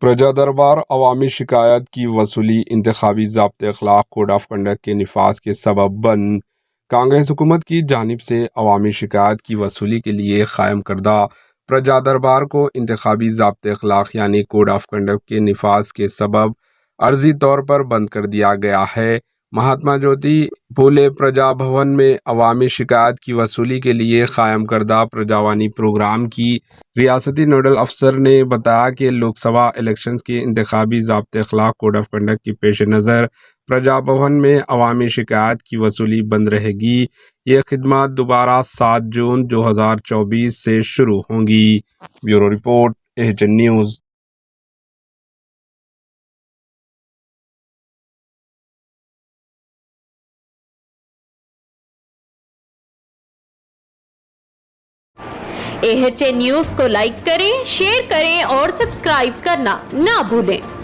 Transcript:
प्रजा दरबार अवामी शिकायत की वसूली इंतखाबी ज़ाब्ते-ए-अख़लाक़ कोड ऑफ कंडक्ट के निफाज के सबब बंद। कांग्रेस हुकूमत की जानिब से अवामी शिकायत की वसूली के लिए क़ायम करदा प्रजा दरबार को इंतखाबी ज़ाब्ते-ए-अख़लाक़ यानी कोड ऑफ कंडक्ट के निफाज के सबब अर्जी तौर पर बंद कर दिया गया है। महात्मा ज्योति फूले प्रजा भवन में अवामी शिकायत की वसूली के लिए क़ायम करदा प्रजावानी प्रोग्राम की रियासती नोडल अफसर ने बताया कि लोकसभा इलेक्शंस के इंतखाबी ज़ाब्ते-ए-अख़लाक़ कोड ऑफ कंडक्ट के पेश नज़र प्रजा भवन में अवामी शिकायत की वसूली बंद रहेगी। ये खिदमत दोबारा 7 जून 2024 से शुरू होंगी। Bureau report, HN news. HN news को लाइक करें, शेयर करें और सब्सक्राइब करना ना भूलें।